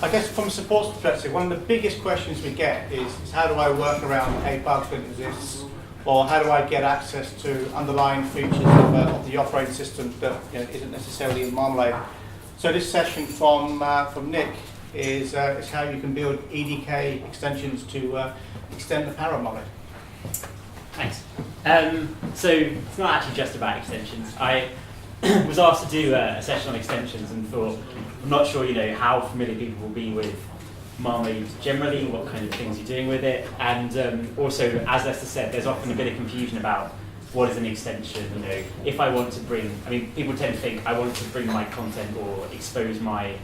I guess from a support perspective, one of the biggest questions we get is how do I work around a bug that exists, or how do I get access to underlying features of the operating system that isn't necessarily in Marmalade. So this session from Nick is how you can build EDK extensions to extend the power of Marmalade. Thanks. So it's not actually just about extensions. I was asked to do a session on extensions and thought, I'm not sure how familiar people will be with Marmalade generally, what kind of things you're doing with it, and also, as Lester said, there's often a bit of confusion about what is an extension. If I want to bring, people tend to think I want to bring my content or expose my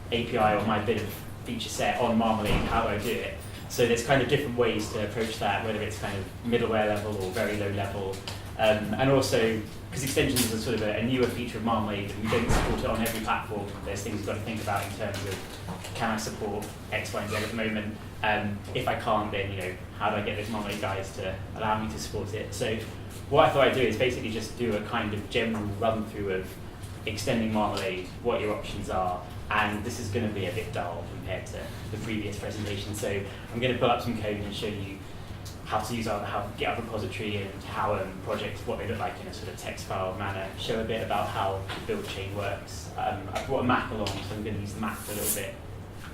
API or my bit of feature set on Marmalade, how do I do it? So there's kind of different ways to approach that, whether it's kind of middleware level or very low level, and also, because extensions are sort of a newer feature of Marmalade, and we don't support it on every platform, there's things you've got to think about in terms of, can I support X, Y, and Z at the moment? If I can't, then how do I get those Marmalade guys to allow me to support it? So what I thought I'd do is basically just do a kind of general run through of extending Marmalade, what your options are, and this is going to be a bit dull compared to the previous presentation. So I'm going to pull up some code and show you how to use our GitHub repository and how projects, what they look like in a sort of text file manner, show a bit about how the build chain works. I've brought a Mac along, so I'm going to use the Mac for a little bit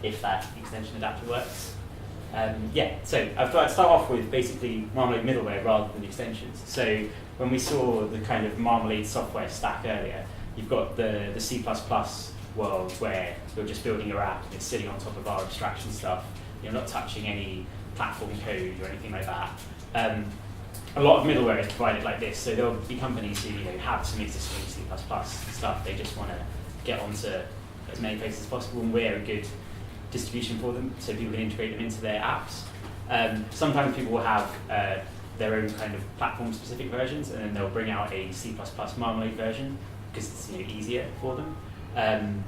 if that extension adapter works. So I thought I'd start off with basically Marmalade middleware rather than extensions. So when we saw the kind of Marmalade software stack earlier, you've got the C++ world where you're just building your app and it's sitting on top of our abstraction stuff. You're not touching any platform code or anything like that. A lot of middleware is provided like this, so there'll be companies who have some existing C++ stuff. They just want to get onto as many places as possible, and we're a good distribution for them, so people can integrate them into their apps. Sometimes people will have their own kind of platform-specific versions, and then they'll bring out a C++ Marmalade version because it's easier for them.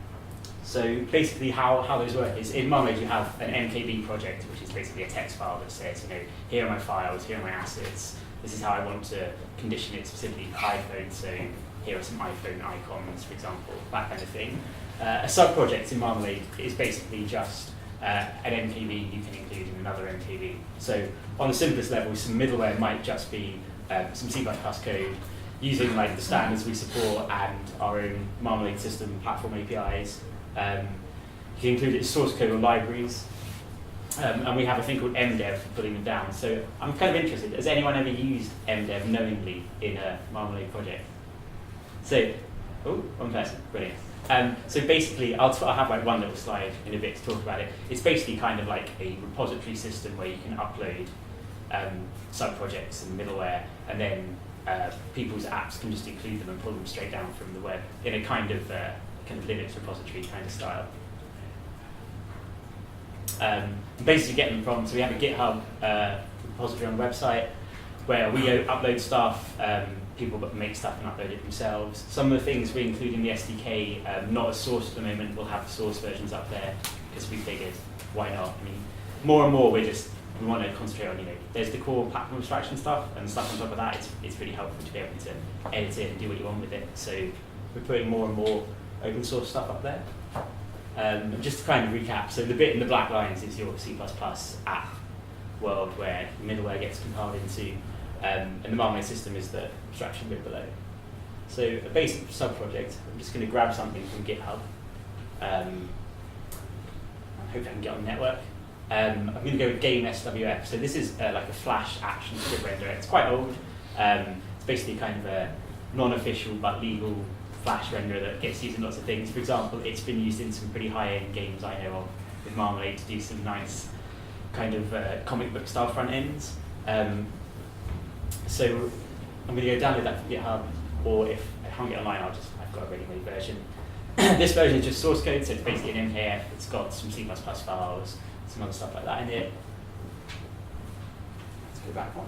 So basically how those work is, in Marmalade you have an MKB project, which is basically a text file that says, here are my files, here are my assets, this is how I want to condition it specifically for iPhone, so here are some iPhone icons, for example, that kind of thing. A sub-project in Marmalade is basically just an MKB you can include in another MKB. So on the simplest level, some middleware might just be some C++ code using the standards we support and our own Marmalade system platform APIs. You can include it as source code or libraries. And we have a thing called mdev for putting them down. So I'm kind of interested, has anyone ever used mdev knowingly in a Marmalade project? So, one person, brilliant. So basically, I'll have one little slide in a bit to talk about it. It's basically kind of like a repository system where you can upload sub-projects and middleware, and then people's apps can just include them and pull them straight down from the web in a kind of Linux repository kind of style. Basically get them from, so we have a GitHub repository on the website where we upload stuff, people make stuff and upload it themselves. Some of the things we include in the SDK, not as source at the moment, we'll have the source versions up there because we figured, why not? More and more we want to concentrate on, there's the core platform abstraction stuff, and stuff on top of that, it's really helpful to be able to edit it and do what you want with it. So we're putting more and more open source stuff up there. Just to kind of recap, so the bit in the black lines is your C++ app world where middleware gets compiled into, and the Marmalade system is the abstraction bit below. So a basic sub-project, I'm just going to grab something from GitHub. I hope I can get on the network. I'm going to go with game SWF. So this is like a Flash action script renderer. It's quite old. It's basically kind of a non-official but legal Flash renderer that gets used in lots of things. For example, it's been used in some pretty high-end games I know of with Marmalade to do some nice kind of comic book style front ends. So I'm going to go download that from GitHub, or if I can't get online, I've got a ready-made version. This version is just source code, so it's basically an MKF. It's got some C++ files, some other stuff like that in it. Let's go back one.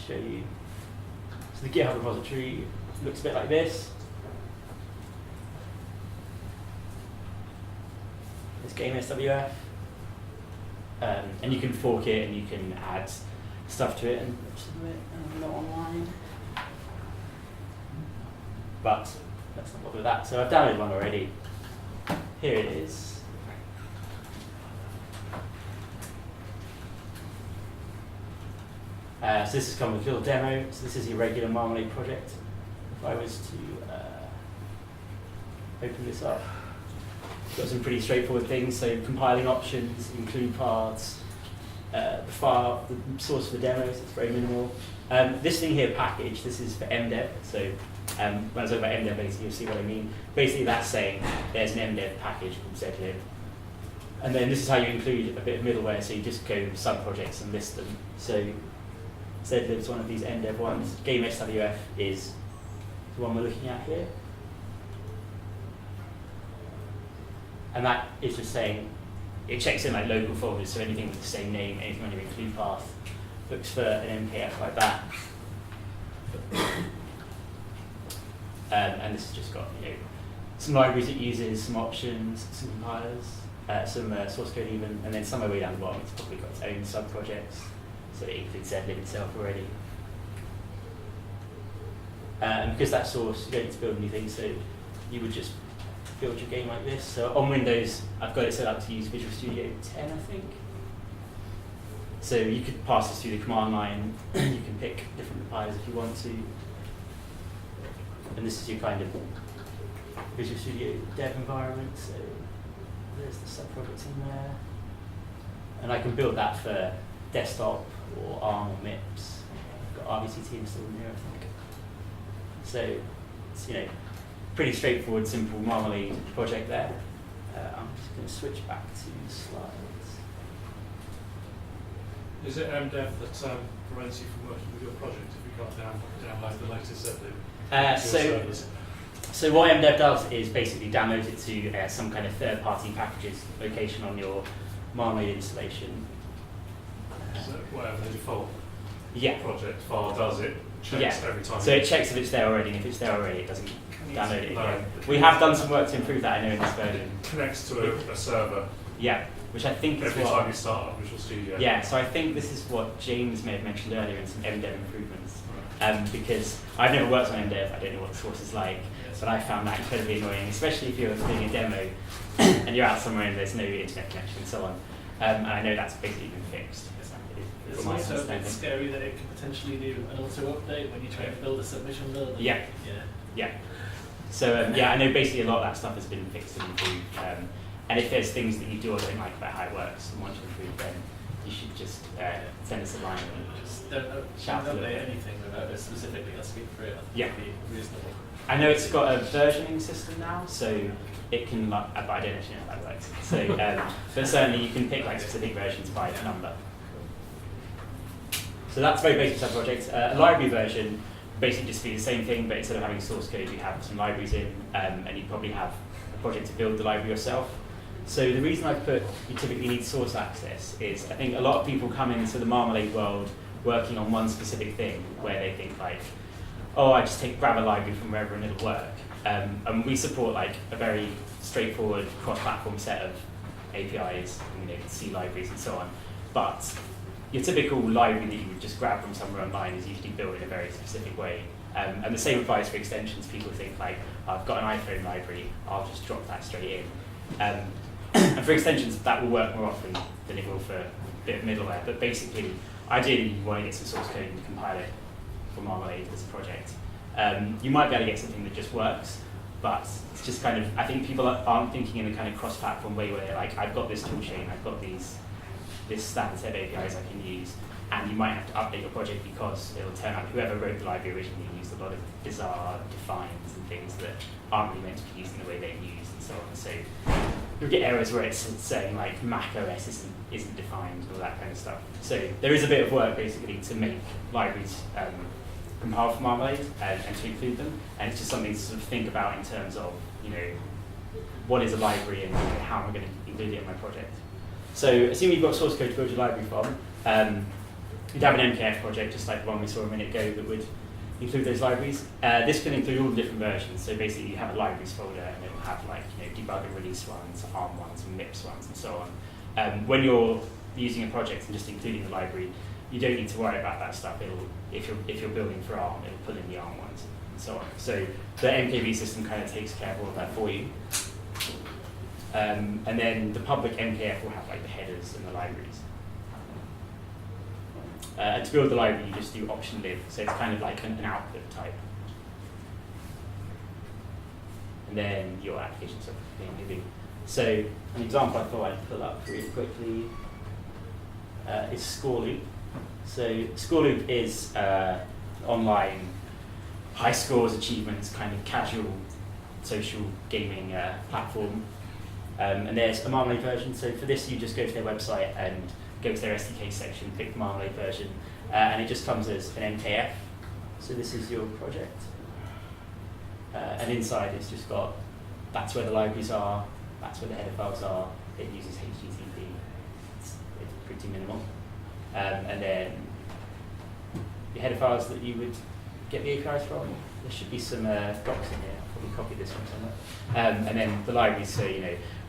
Show you. So the GitHub repository looks a bit like this. This game SWF. And you can fork it and you can add stuff to it and not online. But let's not bother with that. So I've downloaded one already. Here it is. So this has come with a little demo. So this is your regular Marmalade project. If I was to open this up, got some pretty straightforward things. So compiling options, include paths, the file, the source for the demos. It's very minimal. This thing here, package. This is for MDev. So when I talk about MDev, basically you'll see what I mean. Basically, that's saying there's an MDev package called zlib. And then this is how you include a bit of middleware. So you just go sub-projects and list them. So zlib is one of these MDev ones. Game SWF is the one we're looking at here. And that is just saying, it checks in like local folders, so anything with the same name, anything on your include path, looks for an MKF like that. And this has just got some libraries it uses, some options, some compilers, some source code even, and then somewhere way down the bottom it's probably got its own sub-projects, so it includes zlib itself already. And because that's source, you don't need to build anything, so you would just build your game like this. So on Windows, I've got it set up to use Visual Studio 10, I think. So you could pass this through the command line. You can pick different compilers if you want to. And this is your kind of Visual Studio dev environment. So there's the sub-projects in there. And I can build that for desktop or ARM or MIPS. I've got RBCT installed in here, I think. So it's pretty straightforward, simple Marmalade project there. I'm just going to switch back to slides. Is it MDev that prevents you from working with your project if you can't download the latest zlib? So what MDev does is basically download it to some kind of third-party packages location on your Marmalade installation. So whatever the default Yeah. project file does, it checks every time. So it checks if it's there already, and if it's there already, it doesn't download it No. again. We have done some work to improve that, I know, in this version. It connects to a server Yeah, which I think is every what... time you start up Visual Studio. Yeah, so I think this is what James may have mentioned earlier in some MDev improvements. Because I've never worked on MDev, I don't know what the source is like, but I found that incredibly annoying, especially if you're doing a demo and you're out somewhere and there's no internet connection and so on. And I know that's basically been fixed. It's also a bit scary that it could potentially do an auto-update when you try to build a submission build. Yeah. Yeah. So I know basically a lot of that stuff has been fixed and improved. And if there's things that you do or don't like about how it works and want to improve, then you should just send us a line and Just don't shout a little update bit. anything without it specifically asking for it. Yeah. Be reasonable. I know it's got a versioning system now, so it can, but I don't actually know how that works. So, but certainly you can pick like specific versions by number. So that's very basic sub-project. A library version basically just be the same thing, but instead of having source code, you have some libraries in, and you probably have a project to build the library yourself. So the reason I put you typically need source access is I think a lot of people come into the Marmalade world working on one specific thing where they think like, oh, I just grab a library from wherever and it'll work. And we support like a very straightforward cross-platform set of APIs, and, C libraries and so on. But your typical library that you would just grab from somewhere online is usually built in a very specific way. And the same applies for extensions. People think like, I've got an iPhone library, I'll just drop that straight in. And for extensions, that will work more often than it will for a bit of middleware. But basically, ideally, you want to get some source code and compile it for Marmalade as a project. You might be able to get something that just works, but it's just kind of, I think people aren't thinking in a kind of cross-platform way where they're like, I've got this toolchain, I've got this standard set of APIs I can use, and you might have to update your project because it'll turn out whoever wrote the library originally used a lot of bizarre defines and things that aren't really meant to be used in the way they're used and so on. So you'll get errors where it's saying like Mac OS isn't defined and all that kind of stuff. So there is a bit of work basically to make libraries compile for Marmalade and to include them, and it's just something to sort of think about in terms of, what is a library and how am I going to include it in my project. So assuming you've got source code to build your library from, you'd have an MKF project just like the one we saw a minute ago that would include those libraries. This can include all the different versions. So basically you have a libraries folder and it will have like debug and release ones, ARM ones, and MIPS ones, and so on. When you're using a project and just including the library, you don't need to worry about that stuff. If you're building for ARM, it'll pull in the ARM ones and so on. So the MKV system kind of takes care of all of that for you. And then the public MKF will have like the headers and the libraries. And to build the library, you just do option lib, so it's kind of like an output type. And then your application stuff being living. So an example I thought I'd pull up really quickly is Schoolloop. So Schoolloop is online high scores, achievements, kind of casual social gaming platform. And there's a Marmalade version. So for this, you just go to their website and go to their SDK section, pick the Marmalade version, and it just comes as an MKF. So this is your project. And inside it's just got, that's where the libraries are, that's where the header files are. It uses HTTP. It's pretty minimal. And then your header files that you would get the APIs from. There should be some docs in here. I'll probably copy this one somewhere. And then the libraries, so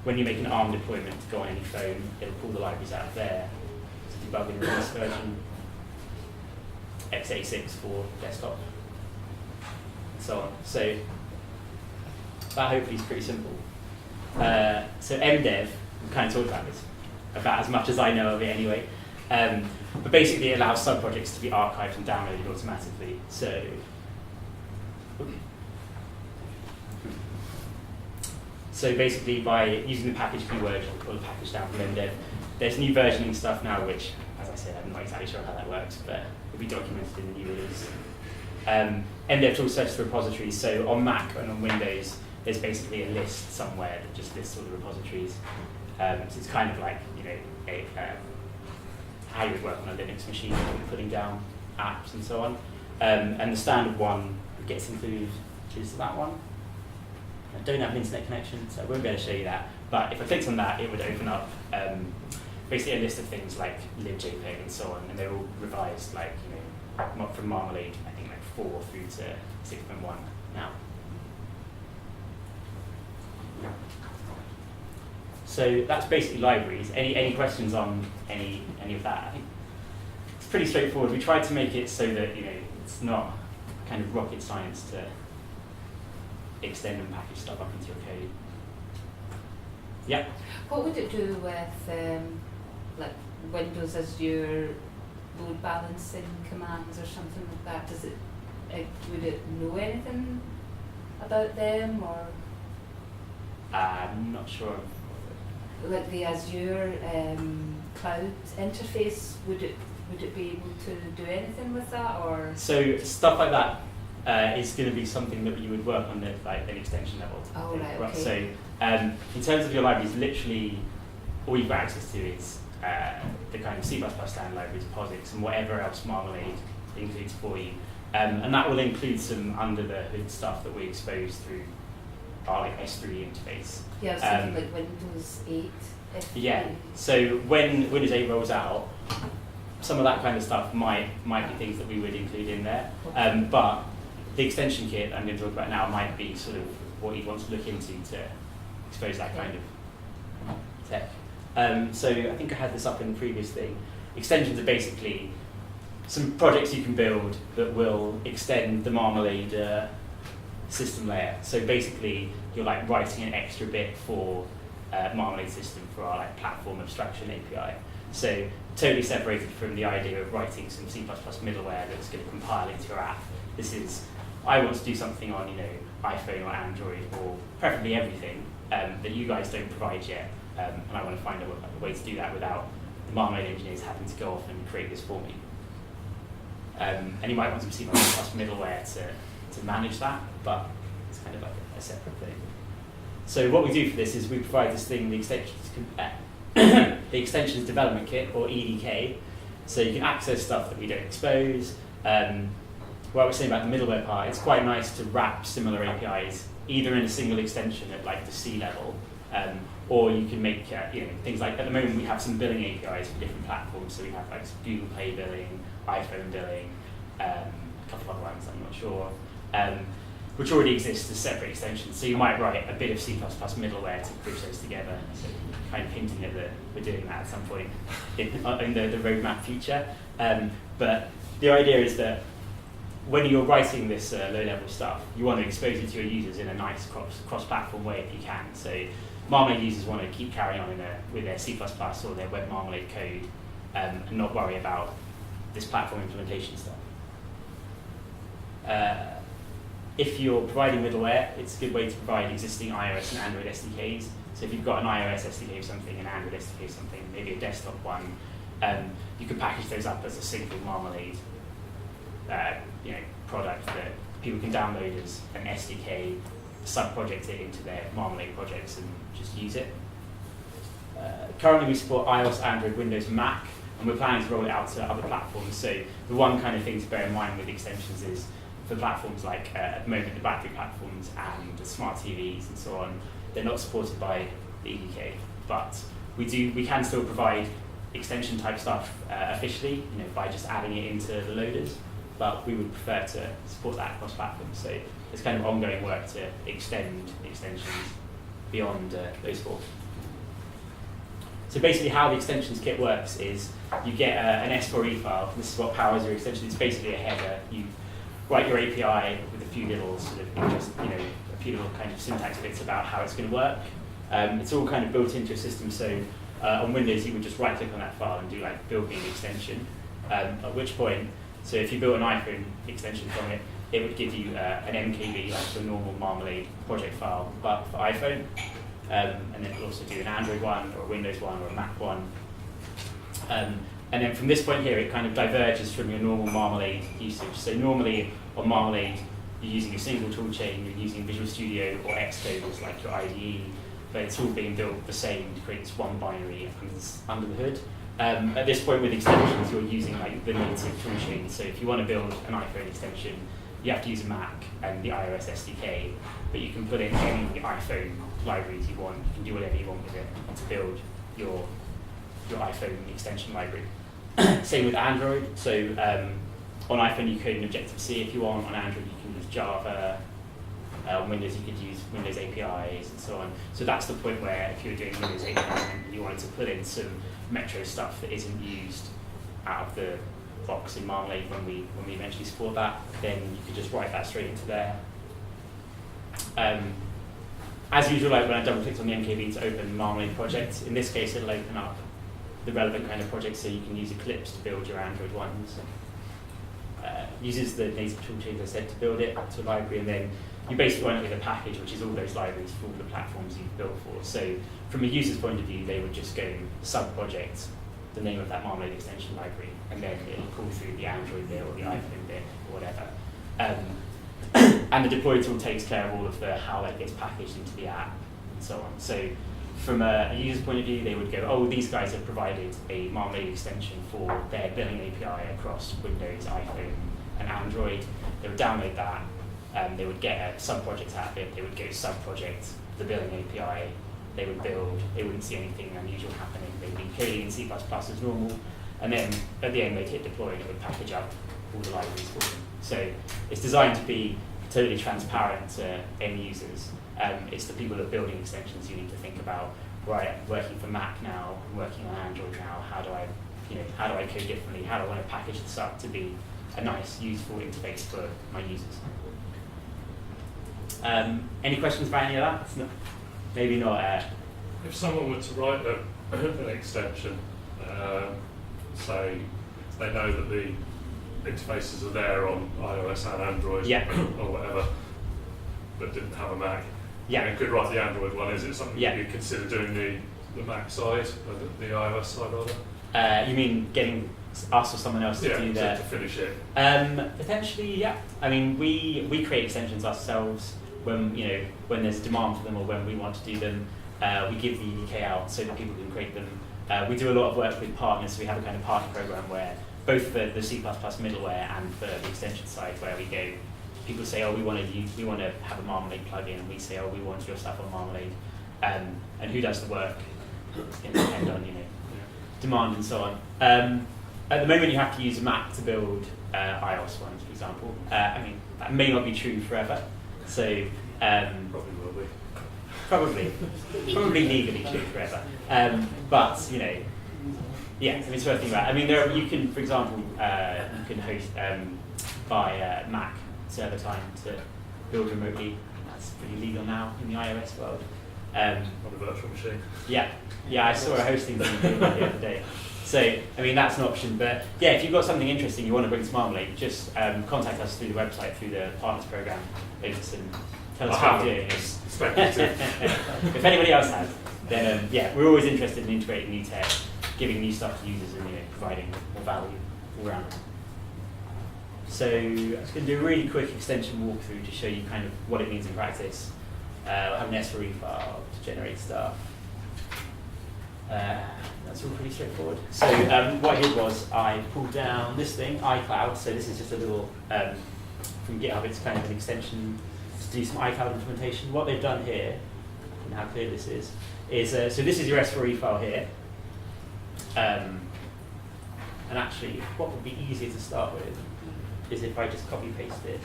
when you make an ARM deployment to go on any phone, it'll pull the libraries out of there to debug in the release version. x86 for desktop, and so on. So that hopefully is pretty simple. So MDev, we kind of talked about this, about as much as I know of it anyway. But basically it allows sub-projects to be archived and downloaded automatically. So basically by using the package keyword or the package down from MDev, there's new versioning stuff now, which, as I said, I'm not exactly sure how that works, but will be documented in the new release. MDev tools search the repositories, so on Mac and on Windows, there's basically a list somewhere that just lists all the repositories. So it's kind of like, how you would work on a Linux machine, putting down apps and so on. And the standard one that gets included is that one. I don't have an internet connection, so I won't be able to show you that. But if I clicked on that, it would open up basically a list of things like libjpeg and so on, and they're all revised, like from Marmalade, I think like 4 through to 6.1 now. So that's basically libraries. Any questions on any of that? I think it's pretty straightforward. We tried to make it so that it's not kind of rocket science to extend and package stuff up into your code. Yeah. What would it do with like Windows Azure load balancing commands or something like that? Does it would it know anything about them, or? I'm not sure. Like the Azure cloud interface, would it be able to do anything with that, or? So stuff like that is going to be something that you would work on at like an extension level. Oh, right, okay. So in terms of your libraries, literally all you've got access to is the kind of C++ standard libraries, POSIX, and whatever else Marmalade includes for you. And that will include some under the hood stuff that we expose through our like S3 interface. Yeah, something like Windows 8. Yeah, so when Windows 8 rolls out, some of that kind of stuff might be things that we would include in there. But the extension kit I'm going to talk about now might be sort of what you'd want to look into to expose that kind of tech. So I think I had this up in the previous thing. Extensions are basically some projects you can build that will extend the Marmalade system layer. So basically, you're like writing an extra bit for Marmalade system for our like platform abstraction API. So totally separated from the idea of writing some C++ middleware that's going to compile into your app. This is, I want to do something on iPhone or Android or preferably everything that you guys don't provide yet, and I want to find a way to do that without the Marmalade engineers having to go off and create this for me. And you might want some C++ middleware to manage that, but it's kind of like a separate thing. So what we do for this is we provide this thing, the extensions development kit, or EDK, so you can access stuff that we don't expose. What I was saying about the middleware part, it's quite nice to wrap similar APIs either in a single extension at like the C level, or you can make things like, at the moment we have some billing APIs for different platforms, so we have like Google Play billing, iPhone billing, a couple of other ones I'm not sure. which already exists as separate extensions. So you might write a bit of C++ middleware to bridge those together, so kind of hinting at that we're doing that at some point in the roadmap future. But the idea is that when you're writing this low-level stuff, you want to expose it to your users in a nice cross-platform way if you can. So Marmalade users want to keep carrying on with their C++ or their web Marmalade code and not worry about this platform implementation stuff. If you're providing middleware, it's a good way to provide existing iOS and Android SDKs. So if you've got an iOS SDK of something, an Android SDK of something, maybe a desktop one, you can package those up as a single Marmalade product that people can download as an SDK, sub-project it into their Marmalade projects and just use it. Currently we support iOS, Android, Windows, and Mac, and we're planning to roll it out to other platforms. So the one kind of thing to bear in mind with extensions is for platforms like, at the moment, the battery platforms and the smart TVs and so on, they're not supported by the EDK, but we can still provide extension type stuff officially, by just adding it into the loaders, but we would prefer to support that across platforms. So there's kind of ongoing work to extend extensions beyond those four. So basically how the extensions kit works is you get an S4E file. This is what powers your extension. It's basically a header. You write your API with a few little sort of a few little kind of syntax bits about how it's going to work. It's all kind of built into a system. So on Windows, you would just right click on that file and do like build me an extension. At which point, so if you built an iPhone extension from it, it would give you an MKB, like a normal Marmalade project file, but for iPhone. And then it will also do an Android one, or a Windows one, or a Mac one. And then from this point here, it kind of diverges from your normal Marmalade usage. So normally on Marmalade, you're using a single tool chain, you're using Visual Studio or Xcode as like your IDE, but it's all being built the same to create this one binary under the hood. At this point with extensions, you're using like the native tool chain. So if you want to build an iPhone extension, you have to use a Mac and the iOS SDK, but you can put in any iPhone libraries you want. You can do whatever you want with it to build your iPhone extension library. Same with Android. So on iPhone you code in Objective-C if you want. On Android you can use Java. On Windows you could use Windows APIs and so on. So that's the point where if you're doing Windows API and you wanted to put in some Metro stuff that isn't used out of the box in Marmalade when we eventually support that, then you could just write that straight into there. As usual, like when I double-clicked on the MKB to open Marmalade project, in this case it'll open up the relevant kind of project, so you can use Eclipse to build your Android ones. Uses the native toolchain, as I said, to build it to a library, and then you basically run it with a package, which is all those libraries for all the platforms you've built for. So from a user's point of view, they would just go sub-project, the name of that Marmalade extension library, and then it'll call through the Android bit or the iPhone bit or whatever. And the deploy tool takes care of all of the how that gets packaged into the app and so on. So from a user's point of view, they would go, oh, these guys have provided a Marmalade extension for their billing API across Windows, iPhone, and Android. They would download that. They would get a sub-project out of it. They would go sub-project the billing API. They would build. They wouldn't see anything unusual happening. They'd be coding in C++ as normal. And then at the end, they'd hit deploy and it would package up all the libraries for them. So it's designed to be totally transparent to end users. It's the people that are building extensions you need to think about. Right, I'm working for Mac now. I'm working on Android now. How do I code differently? How do I want to package this up to be a nice, useful interface for my users? Any questions about any of that? No, maybe not. If someone were to write an extension, say they know that the interfaces are there on iOS and Android or whatever, but didn't have a Mac, and could write the Android one, is it something you'd consider doing the Mac side, or the iOS side rather? You mean getting us or someone else to do that? To finish it. Potentially, yeah. I mean, we create extensions ourselves when there's a demand for them or when we want to do them. We give the EDK out so that people can create them. We do a lot of work with partners. So we have a kind of partner program where both for the C++ middleware and for the extension side, where we go, people say, oh, we want to have a Marmalade plugin, and we say, oh, we want your stuff on Marmalade, and who does the work? It's going to depend on demand and so on. At the moment, you have to use a Mac to build iOS ones, for example. I mean, that may not be true forever. So Probably will be. probably legally true forever. But you know, yeah, I mean, it's worth thinking about. I mean, you can, for example, you can host buy Mac server time to build remotely. That's pretty legal now in the iOS world. On a virtual machine. Yeah, I saw a hosting thing the other day. So, I mean, that's an option. But yeah, if you've got something interesting you want to bring to Marmalade, just contact us through the website, through the Partners Program links, and tell us how you're doing it. Speculative. If anybody else has, then yeah, we're always interested in integrating new tech, giving new stuff to users, and providing more value all around. So I'm just going to do a really quick extension walkthrough to show you kind of what it means in practice. We'll have an S4E file to generate stuff. That's all pretty straightforward. So what I did was I pulled down this thing, iCloud. So this is just a little, from GitHub, it's kind of an extension to do some iCloud implementation. What they've done here, and how clear this is so this is your S4E file here. And actually, what would be easier to start with is if I just copy paste this.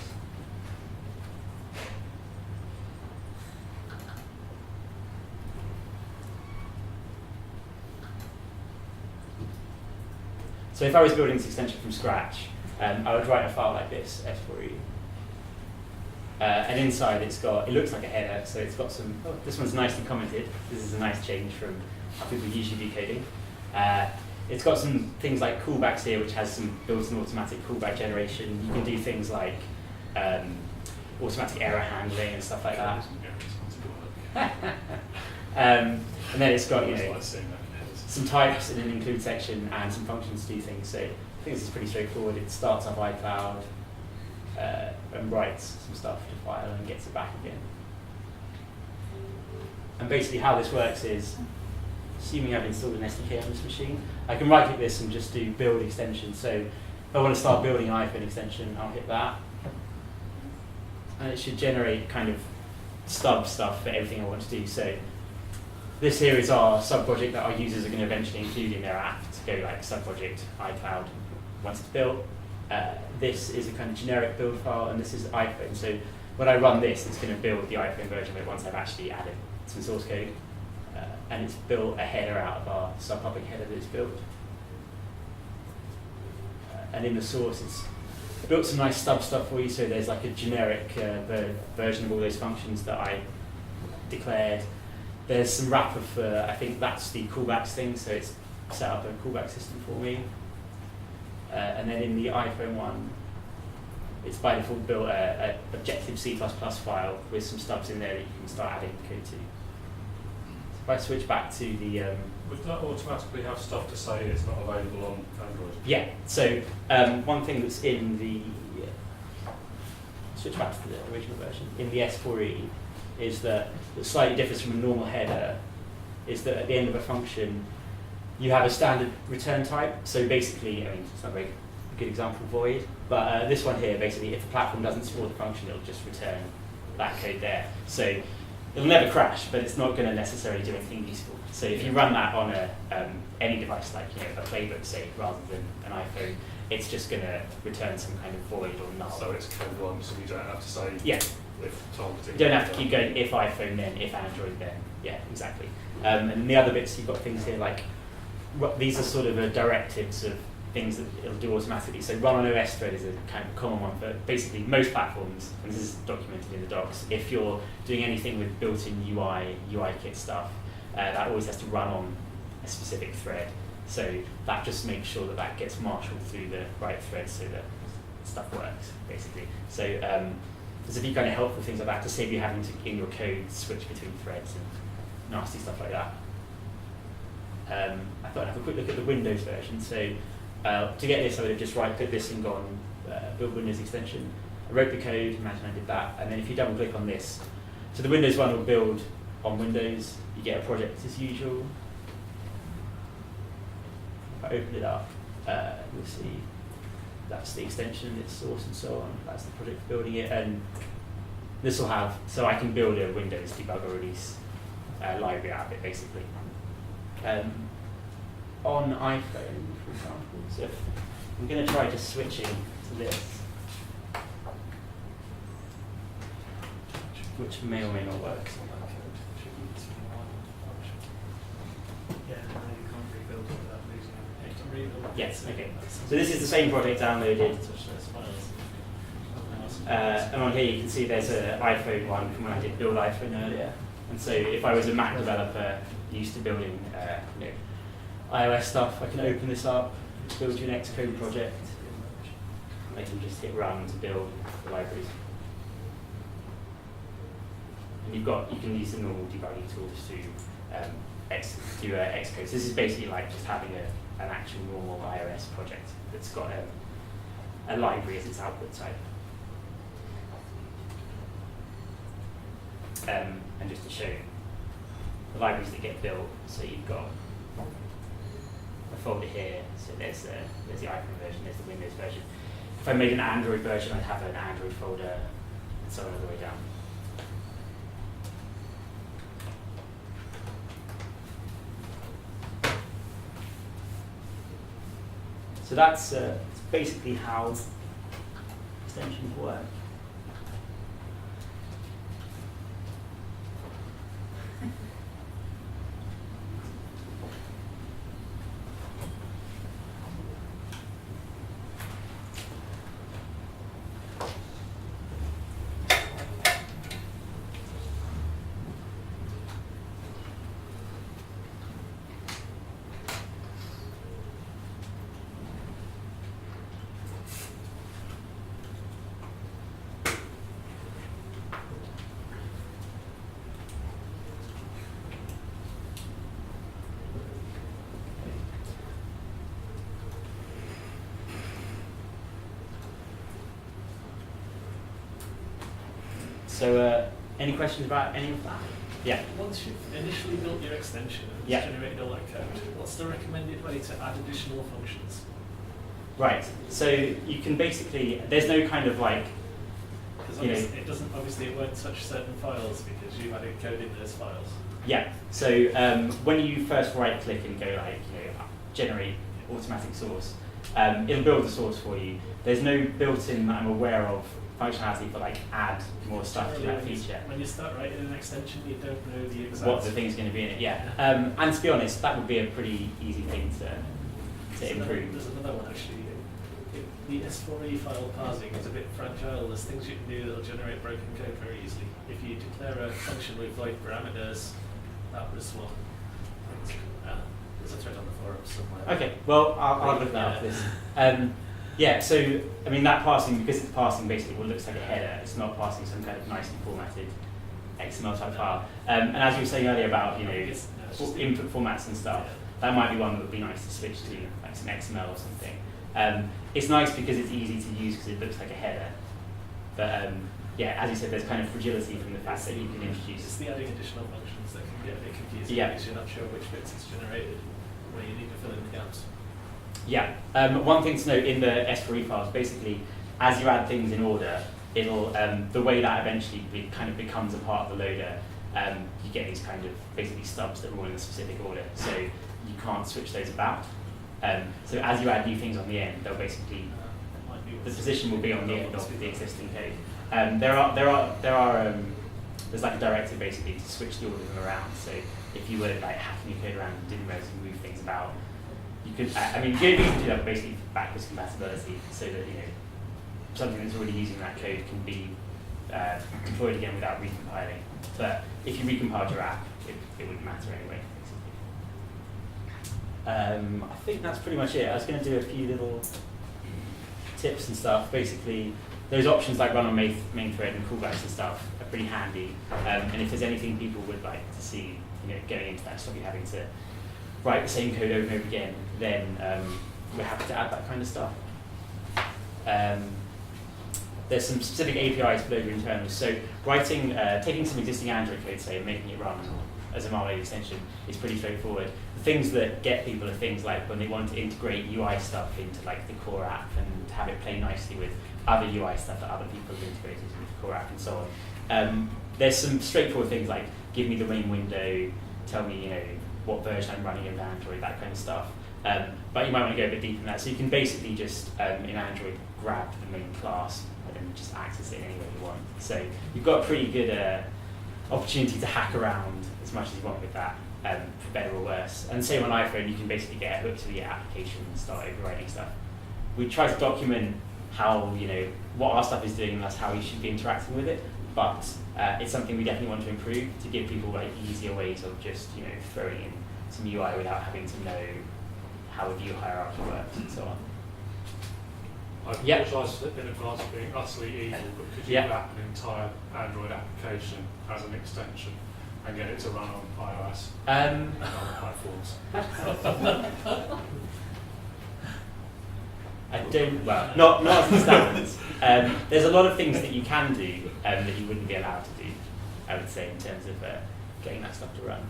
So if I was building this extension from scratch, I would write a file like this, S4E. And inside it looks like a header, so it's got some, this one's nicely commented. This is a nice change from how people usually do coding. It's got some things like callbacks here, which has some built-in automatic callback generation. You can do things like automatic error handling and stuff like that. And then it's got some types in an include section and some functions to do things. So I think this is pretty straightforward. It starts up iCloud and writes some stuff to file and gets it back again. And basically how this works is, assuming I've installed an SDK on this machine, I can right-click this and just do build extension. So if I want to start building an iPhone extension, I'll hit that. And it should generate kind of stub stuff for everything I want to do. So this here is our sub-project that our users are going to eventually include in their app to go like sub-project iCloud once it's built. This is a kind of generic build file, and this is iPhone. So when I run this, it's going to build the iPhone version of it once I've actually added some source code. And it's built a header out of our sub-public header that it's built. And in the source, it's built some nice stub stuff for you. So there's like a generic version of all those functions that I declared. There's some wrapper for, I think that's the callbacks thing, so it's set up a callback system for me. And then in the iPhone one, it's by default built an Objective C++ file with some stubs in there that you can start adding code to. So if I switch back to the... Would that automatically have stuff to say it's not available on Android? Yeah, so one thing that's in the... switch back to the original version. In the S4E, is that what slightly differs from a normal header is that at the end of a function you have a standard return type. So basically, I mean, it's not a very good example, void, but this one here, basically, if the platform doesn't support the function, it'll just return that code there. So it'll never crash, but it's not going to necessarily do anything useful. So if you run that on any device, like a playbook, say, rather than an iPhone, it's just going to return some kind of void or null. So it's code one, so you don't have to say if targeting. You don't have to keep going if iPhone, then if Android, then. Yeah, exactly. And the other bits, you've got things here like, these are sort of directives of things that it'll do automatically. So run on OS thread is a kind of common one for basically most platforms, and this is documented in the docs. If you're doing anything with built-in UI kit stuff, that always has to run on a specific thread. So that just makes sure that that gets marshaled through the right thread so that stuff works, basically. So there's a few kind of helpful things like that to save you having to, in your code, switch between threads and nasty stuff like that. I thought I'd have a quick look at the Windows version. So to get this, I would have just right-clicked this and gone build Windows extension. I wrote the code, imagine I did that, and then if you double-click on this, so the Windows one will build on Windows. You get a project as usual. If I open it up, you'll see that's the extension, its source and so on. That's the project for building it, and this will have, so I can build a Windows debugger release library out of it, basically. On iPhone, for example, so if I'm going to try just switching to this. which may or may not work. Yeah, no, you can't rebuild it without losing it. You can rebuild it. Yes, okay. So this is the same project downloaded. Touch those files. And on here you can see there's an iPhone one from when I did build iPhone earlier. And so if I was a Mac developer used to building iOS stuff, I can open this up, build you an Xcode project. I can just hit run to build the libraries. And you can use the normal debugging tools to do Xcode. So this is basically like just having an actual normal iOS project that's got a library as its output type. And just to show the libraries that get built, so you've got a folder here, so there's the iPhone version, there's the Windows version. If I made an Android version, I'd have an Android folder, and so on all the way down. So that's basically how extensions work. So, any questions about any of that? Yeah. Once you've initially built your extension and Yeah. generated all that code, what's the recommended way to add additional functions? Right. So you can basically, there's no kind of like, Because you know, obviously it won't touch certain files because you've added code in those files. yeah. So when you first right click and go like, generate automatic source, it'll build the source for you. There's no built-in that I'm aware of functionality for like add more stuff to that feature. When you start writing an extension, you don't know the exact What the thing's going to be in it, yeah. And to be honest, that would be a pretty easy thing to improve. There's another one actually. The S4E file parsing is a bit fragile. There's things you can do that'll generate broken code very easily. If you declare a function with void parameters, that was one. There's a thread on the forum somewhere. Okay, well, I'll look that up this. Yeah, so, I mean, that parsing, because it's parsing basically what looks like a header, it's not parsing some kind of nicely formatted XML type file. And as you were saying earlier about, input formats and stuff, that might be one that would be nice to switch to, like some XML or something. It's nice because it's easy to use because it looks like a header. But yeah, as you said, there's kind of fragility from the fact that you can introduce. It's the adding additional functions that can get a bit confusing because you're not sure which bits it's generated, where you need to fill in the gaps. Yeah. One thing to note in the S4E files, basically, as you add things in order, it'll the way that eventually kind of becomes a part of the loader, you get these kind of basically stubs that are all in a specific order, so you can't switch those about. So as you add new things on the end, they'll basically the position will be on the end of the existing code. There's like a directive basically to switch the order of them around. So if you were like hacking your code around and didn't realize you move things about, you could. I mean, you can do that basically for backwards compatibility, so that something that's already using that code can be deployed again without recompiling. But if you recompiled your app, it wouldn't matter anyway. I think that's pretty much it. I was going to do a few little tips and stuff. Basically, those options like run on main thread and callbacks and stuff are pretty handy. And if there's anything people would like to see, going into that, stop you having to write the same code over and over again, then we're happy to add that kind of stuff. There's some specific APIs for loader internals. So taking some existing Android code, say, and making it run as a Marmalade extension is pretty straightforward. The things that get people are things like when they want to integrate UI stuff into like the core app and have it play nicely with other UI stuff that other people have integrated into the core app and so on. There's some straightforward things like give me the main window, tell me what version I'm running of Android, that kind of stuff. But you might want to go a bit deeper than that. So you can basically just in Android grab the main class and then just access it in any way you want. So you've got a pretty good opportunity to hack around as much as you want with that, for better or worse. And same on iPhone, you can basically get hooked to the application and start overwriting stuff. We try to document how, what our stuff is doing, and that's how you should be interacting with it. But it's something we definitely want to improve to give people like easier ways of just, throwing in some UI without having to know how a view hierarchy works and so on. I apologise in advance for being utterly evil, but could you wrap an entire Android application as an extension and get it to run on iOS and other platforms? I don't, well, not as it stands. There's a lot of things that you can do that you wouldn't be allowed to do, I would say, in terms of getting that stuff to run.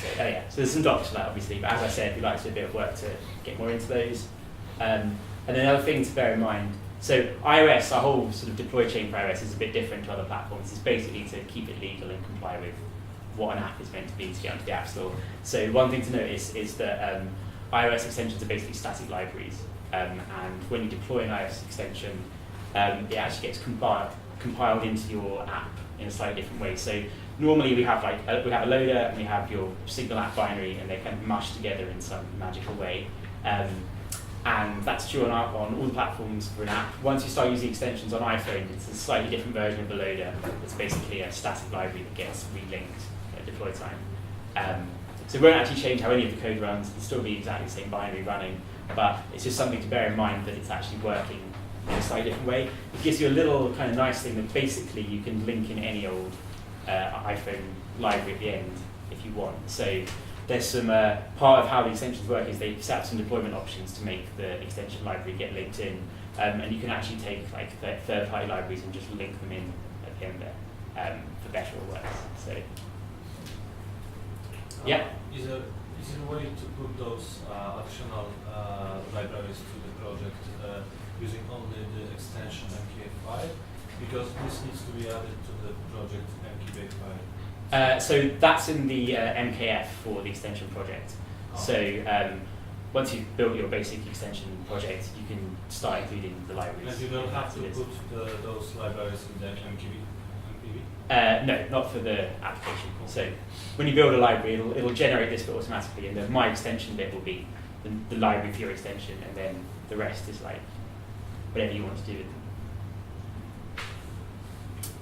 So there's some docs for that, obviously, but as I said, we'd like to do a bit of work to get more into those. And then another thing to bear in mind, so iOS, our whole sort of deploy chain for iOS is a bit different to other platforms. It's basically to keep it legal and comply with what an app is meant to be to get onto the App Store. So one thing to notice is that iOS extensions are basically static libraries, and when you deploy an iOS extension, it actually gets compiled into your app in a slightly different way. So normally we have a loader and we have your Signal app binary, and they're kind of mushed together in some magical way. And that's true on all the platforms for an app. Once you start using extensions on iPhone, it's a slightly different version of the loader. It's basically a static library that gets relinked at deploy time. So it won't actually change how any of the code runs. It'll still be exactly the same binary running, but it's just something to bear in mind that it's actually working in a slightly different way. It gives you a little kind of nice thing that basically you can link in any old iPhone library at the end if you want. So there's some part of how the extensions work is they set up some deployment options to make the extension library get linked in, and you can actually take like third-party libraries and just link them in at the end there for better or worse. So yeah. Is there a way to put those additional libraries to the project using only the extension MKF5? Because this needs to be added to the project MKF5. So that's in the MKF for the extension project. Oh. So once you've built your basic extension project, you can start including the libraries. And you don't have to put those libraries in the MPV? No, not for the application. So when you build a library, it'll generate this bit automatically, and the my extension bit will be the library for your extension, and then the rest is like whatever you want to do with them.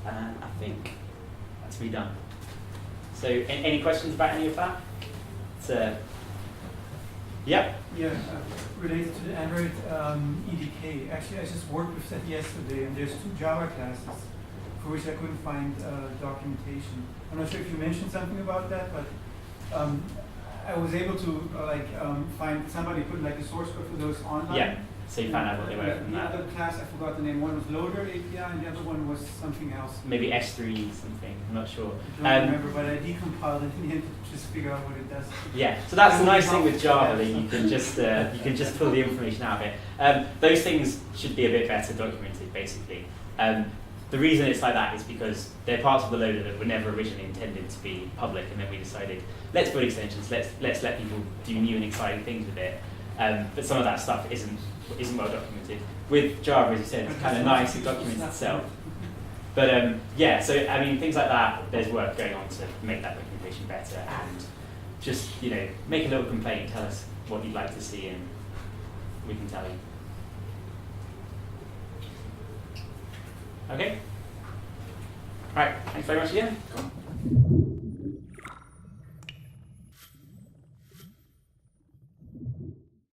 And I think that's me done. So any questions about any of that? Yeah? Yeah, related to the Android EDK. Actually, I just worked with that yesterday, and there's 2 Java classes for which I couldn't find documentation. I'm not sure if you mentioned something about that, but I was able to find somebody put like a source code for those online. Yeah, so you found out what they were from that. The other class, I forgot the name. One was Loader API, and the other one was something else. Maybe S3 something, I'm not sure. I don't remember, but I decompiled it in the end to just figure out what it does. Yeah, so that's the nice thing with Java, that you can just pull the information out of it. Those things should be a bit better documented, basically. The reason it's like that is because they're parts of the loader that were never originally intended to be public, and then we decided, let's build extensions, let's let people do new and exciting things with it. But some of that stuff isn't well documented. With Java, as you said, it's kind of nice, it documents itself. But yeah, so I mean, things like that, there's work going on to make that documentation better, and just, make a little complaint, tell us what you'd like to see, and we can tell you. Okay? Right, thanks very much again.